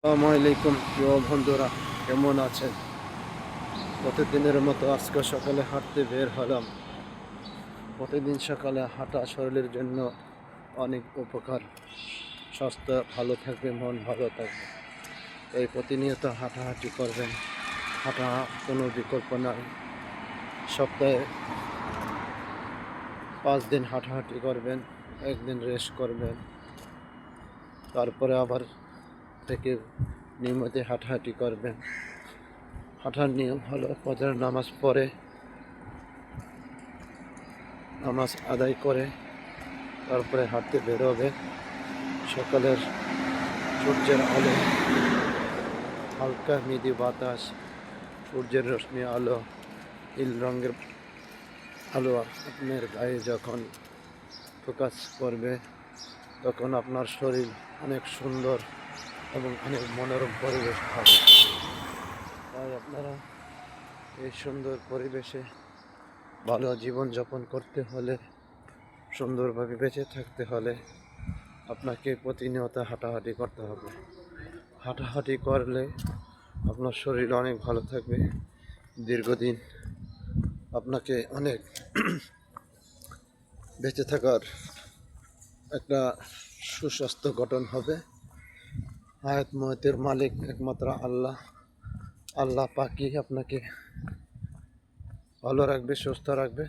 আসসালামু আলাইকুম প্রিয় বন্ধুরা, কেমন আছেন? প্রতিদিনের মতো আজকে সকালে হাঁটতে বের হলাম। প্রতিদিন সকালে হাঁটা শরীরের জন্য অনেক উপকার। স্বাস্থ্য ভালো থাকবে, মন ভালো থাকবে। এই প্রতিনিয়ত হাঁটাহাঁটি করবেন। হাঁটা কোনো বিকল্প নাই। সপ্তাহে 5 দিন হাঁটাহাঁটি করবেন, একদিন রেস্ট করবেন, তারপরে আবার থেকে নিয়মিত হাঁটাহাঁটি করবেন। হাঁটার নিয়ম হলো ফজরের নামাজ পড়ে, নামাজ আদায় করে তারপরে হাঁটতে বেরোবে। সকালের সূর্যের আলো, হালকা মৃদু বাতাস, সূর্যের রশ্মি আলো, নীল রঙের আলো আপনার গায়ে যখন ফোকাস করবে, তখন আপনার শরীর অনেক সুন্দর এবং অনেক মনোরম পরিবেশ হবে। তাই আপনারা এই সুন্দর পরিবেশে ভালো জীবনযাপন করতে হলে, সুন্দরভাবে বেঁচে থাকতে হলে আপনাকে প্রতিনিয়ত হাঁটাহাঁটি করতে হবে। হাঁটাহাঁটি করলে আপনার শরীর অনেক ভালো থাকবে। দীর্ঘদিন আপনাকে অনেক বেঁচে থাকার একটা সুস্বাস্থ্য গঠন হবে। হায়াত ময়তের মালিক একমাত্র আল্লাহ। আল্লাহ পাকই আপনাকে ভালো রাখবে, সুস্থ রাখবে।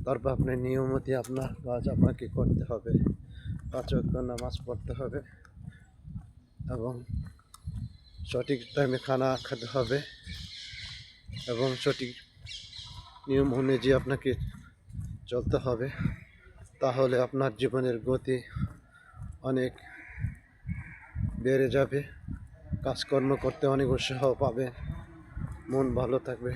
তারপর আপনি নিয়মিত আপনার কাজ আপনাকে করতে হবে। 5 ওয়াক্ত নামাজ পড়তে হবে এবং সঠিক টাইমে খানা খেতে হবে এবং সঠিক নিয়ম অনুযায়ী আপনাকে চলতে হবে। তাহলে আপনার জীবনের গতি অনেক বেড়ে যাবে, কাজকর্ম করতে অনেক উৎসাহ পাবে, মন ভালো থাকবে।